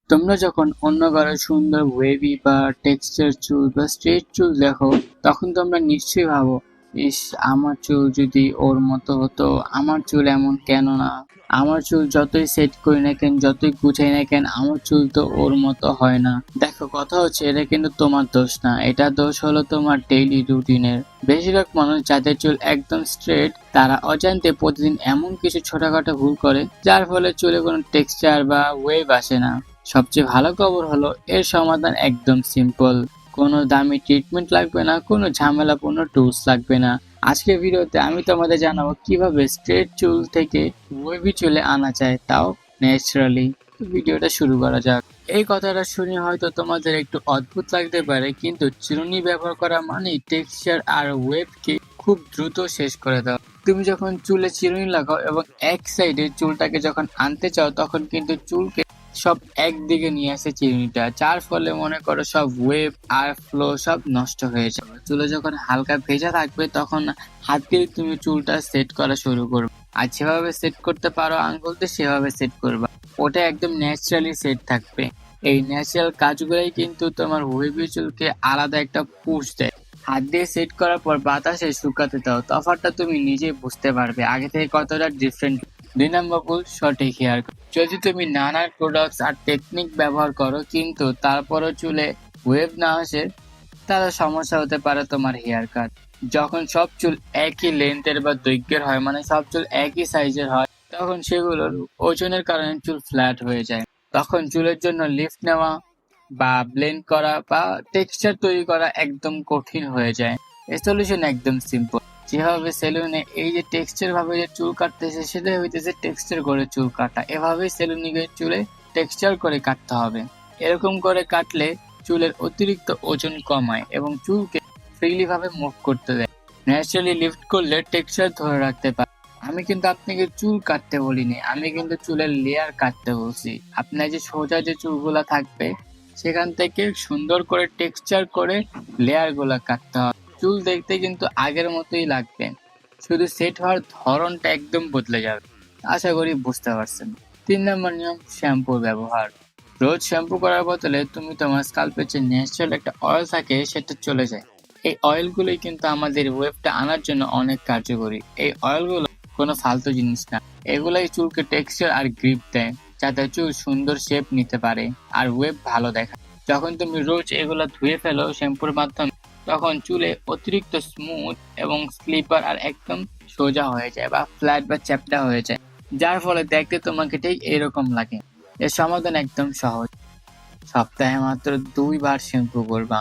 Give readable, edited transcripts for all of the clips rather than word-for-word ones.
তোমরা যখন অন্য কারো সুন্দর ওয়েভি বা টেক্সচার চুল বা স্ট্রেট চুল দেখো, তখন তোমরা নিশ্চয়ই ভাবো, ইস, আমার চুল যদি ওর মতো হতো, আমার চুল এমন কেন না? আমার চুল যতই সেট করি না কেন, যতই গুছাই না কেন, আমার চুল তো ওর মতো হয় না। দেখো, কথা হচ্ছে এটা কিন্তু তোমার দোষ না, এটা দোষ হলো তোমার ডেইলি রুটিনের। বেশিরভাগ মানুষ যাদের চুল একদম স্ট্রেট, তারা অজান্তে প্রতিদিন এমন কিছু ছোটখাটো ভুল করে যার ফলে চুলে কোনো টেক্সচার বা ওয়েভ আসে না। সবচেয়ে ভালো খবর হলো, এর সমাধান একদম সিম্পল। কোনো দামি ট্রিটমেন্ট লাগবে না, কোনো ঝামেলাপূর্ণ টুলস লাগবে না। আজকের ভিডিওতে আমি তোমাদের জানাবো কিভাবে স্ট্রেট চুল থেকে ওয়েভি চুলে আনা যায়, তাও ন্যাচারালি। তো ভিডিওটা শুরু করা যাক। এই কথাটা শুনে হয়তো তোমাদের একটু অদ্ভুত লাগতে পারে, কিন্তু চিরুনি ব্যবহার করা মানে টেক্সচার আর ওয়েভকে খুব দ্রুত শেষ করে দাও। তুমি যখন চুলে চিরুনি লাগাও এবং এক সাইডে চুলটাকে যখন আনতে চাও, তখন কিন্তু চুলকে সব একদিকে নিয়ে আসে চিরুনিটা, যার ফলে মনে করো সব ওয়েভ আর ফ্লো সব নষ্ট হয়ে যাবে। চুলে যখন হালকা ভেজা থাকবে, তখন হাত দিয়ে তুমি চুলটা সেট করা শুরু করবে। আর যেভাবে সেট করতে পারো আঙ্গুল দিয়ে, সেভাবে সেট করবা। ওটা একদম ন্যাচারালি সেট থাকবে। এই ন্যাচারাল কাজগুলোই কিন্তু তোমার ওয়েভি চুলকে আলাদা একটা পুশ দেয়। হাত দিয়ে সেট করার পর বাতাসে শুকাতে দাও, তফাৎটা তুমি নিজেই বুঝতে পারবে আগে থেকে কতটা ডিফারেন্ট। 2 নম্বর ভুল, সঠিক হেয়ার কাট। যদি তুমি নানান প্রোডাক্টস আর টেকনিক ব্যবহার করো কিন্তু তারপরও চুলে ওয়েভ না আসে, তাহলে সমস্যা হতে পারে তোমার হেয়ার কাট। যখন সব চুল একই লেন্থের বা দৈর্ঘ্যের হয়, মানে সব চুল একই সাইজের হয়, তখন সেগুলোর ওজনের কারণে চুল ফ্ল্যাট হয়ে যায়। তখন চুলের জন্য লিফট নেওয়া বা ব্লেন্ড করা বা টেক্সচার তৈরি করা একদম কঠিন হয়ে যায়। এই সলিউশন একদম সিম্পল। যেভাবে সেলুনে এই যে টেক্সচার ভাবে যে চুল কাটতেছে, সেটাই হইতেছে টেক্সচার করে চুল কাটা। এভাবেই সেলুনিকে চুলে টেক্সচার করে কাটতে হবে। এরকম করে কাটলে চুলের অতিরিক্ত ওজন কমায় এবং চুলকে ফ্রিলি ভাবে মুভ করতে দেয়। ন্যাচারালি লিফট করলে টেক্সচার ধরে রাখতে পারে। আমি কিন্তু আপনাকে চুল কাটতে বলিনি, আমি কিন্তু চুলের লেয়ার কাটতে বলছি। আপনার যে সোজা যে চুলগুলা থাকবে, সেখান থেকে সুন্দর করে টেক্সচার করে লেয়ার গুলা কাটতে হবে। চুল দেখতে কিন্তু আগের মতোই লাগবে, শুধু সেট হওয়ার ধরনটা একদম বদলে যাবে। আশা করি বুঝতে পারছেন। 3 নম্বর নিয়ম, শ্যাম্পুর ব্যবহার। রোজ শ্যাম্পু করার বদলে তুমি তোমার স্কাল্পে যে ন্যাচারাল একটা অয়েল থাকে, সেটা চলে যায়। এই অয়েলগুলোই কিন্তু আমাদের ওয়েভটা আনার জন্য অনেক কার্যকরী। এই অয়েলগুলো কোনো ফালতু জিনিস না, এগুলাই চুলকে টেক্সচার আর গ্রিপ দেয়, যাতে চুল সুন্দর শেপ নিতে পারে আর ওয়েভ ভালো দেখায়। যখন তুমি রোজ এগুলো ধুয়ে ফেলো শ্যাম্পুর মাধ্যমে, তখন চুলে অতিরিক্ত স্মুথ এবং স্লিপার আর একদম সোজা হয়ে যায় বা ফ্ল্যাট বা চ্যাপ্টা হয়ে যায়, যার ফলে দেখতে তোমাকে ঠিক এরকম লাগে। এর সমাধান একদম সহজ। সপ্তাহে মাত্র 2 বার শ্যাম্পু করবা।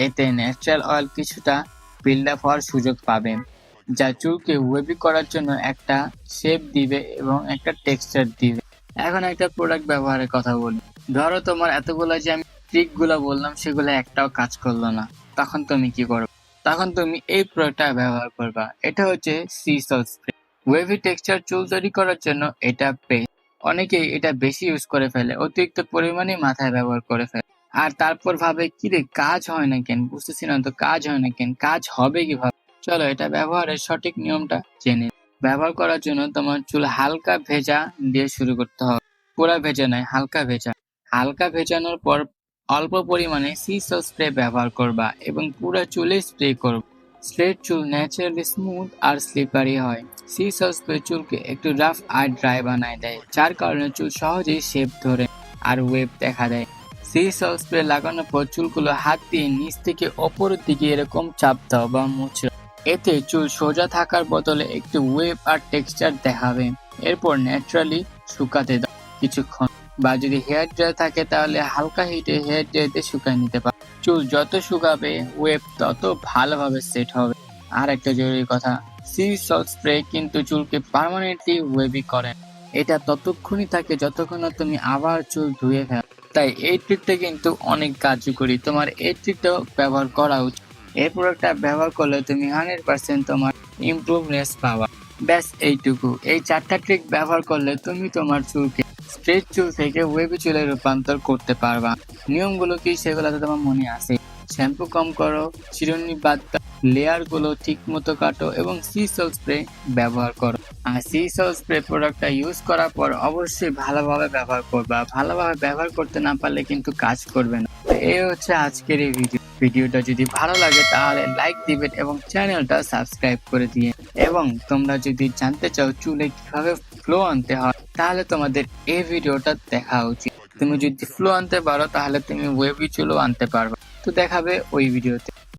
এতে ন্যাচারাল অয়েল কিছুটা বিল্ড আপ হওয়ার সুযোগ পাবে, যা চুলকে ওয়েভি করার জন্য একটা শেপ দিবে এবং একটা টেক্সচার দিবে। এখন একটা প্রোডাক্ট ব্যবহারের কথা বলি। ধরো তোমার এতগুলো যে আমি ট্রিক গুলো বললাম, সেগুলো একটাও কাজ করলো না, তখন তুমি কি করবে? তখন তুমি এই প্রোডাক্টটা ব্যবহার করবা। এটা হচ্ছে sea salt spray. Wavy texture চুল তৈরি করার জন্য এটা বেস্ট। অনেকেই এটা বেশি ইউজ করে ফেলে, অতিরিক্ত পরিমাণে মাথায় ব্যবহার করে ফেলে, আর তারপর ভাবে কি রে, কাজ হয় না কেন, বুঝতেছি না তো কাজ হয় না কেন, কাজ হবে কিভাবে। চলো এটা ব্যবহারের সঠিক নিয়মটা জেনে। ব্যবহার করার জন্য তোমার চুল হালকা ভেজা দিয়ে শুরু করতে হবে। পুরা ভেজা নয়, হালকা ভেজা। হালকা ভেজানোর পর অল্প পরিমাণে সি সল্ট স্প্রে ব্যবহার করবা এবং পুরা চুলে স্প্রে করবা। স্ট্রেট চুল ন্যাচারালি স্মুথ আর স্লিপারি হয়। সি সল্ট স্প্রে চুলকে একটু রাফ আর ড্রাই বানায় দেয়, যার কারণে চুল সহজেই শেপ ধরে আর ওয়েভ দেখা দেয়। সি সল্ট স্প্রে লাগানোর পর চুলগুলো হাত দিয়ে নিচ থেকে ওপরের দিকে এরকম চাপ দাও বা মুছড়া। এতে চুল সোজা থাকার বদলে একটু ওয়েভ আর টেক্সচার দেখাবে। এরপর ন্যাচারালি শুকাতে দাও কিছুক্ষণ, বা যদি হেয়ার ড্রায়ার থাকে তাহলে হালকা হিটে হেয়ার ড্রায়ারতে শুকায় নিতে পারো। চুল যত শুকাবে, ওয়েভ তত ভালোভাবে সেট হবে। আর একটা জরুরি কথা, সি সল্ট স্প্রে কিন্তু চুলকে পার্মানেন্টলি ওয়েভি করে না। এটা ততক্ষণই থাকে যতক্ষণ না তুমি আবার চুল ধুয়ে ফেলো। তাই এই ট্রিকটা কিন্তু অনেক কার্যকরী, তোমার এই ট্রিকটাও ব্যবহার করা উচিত। এই প্রোডাক্টটা ব্যবহার করলে তুমি 100% তোমার ইমপ্রুভনেস পাবা। ব্যাস এইটুকু। এই 4টা ট্রিক ব্যবহার করলে তুমি তোমার চুলকে স্ট্রেট চুল থেকে ওয়েভি চুলে রূপান্তর করতে পারবা। নিয়মগুলো কি সেগুলো তো তোমার মনে আছে। শ্যাম্পু কম করো, চিরুনি বাদ দাও, লেয়ার গুলো ঠিক মতো কাটো এবং সি সল্ট স্প্রে ব্যবহার করো। আর সি সল স্প্রে প্রোডাক্টটা ইউজ করার পর অবশ্যই ভালোভাবে ব্যবহার করবা। ভালোভাবে ব্যবহার করতে না পারলে কিন্তু কাজ করবে না। তো এই হচ্ছে আজকের এই ভিডিওটা যদি ভালো লাগে তাহলে লাইক দিবেন এবং চ্যানেলটা সাবস্ক্রাইব করে দিয়ে, এবং তোমরা যদি জানতে চাও চুলে কিভাবে ফ্লো আনতে হয় তাহলে তোমাদের এই ভিডিওটা দেখা উচিত। তুমি যদি ফ্লো আনতে পারো তাহলে তুমি ওয়েভি চুলও আনতে পারবে। তো দেখাবে ওই ভিডিওতে।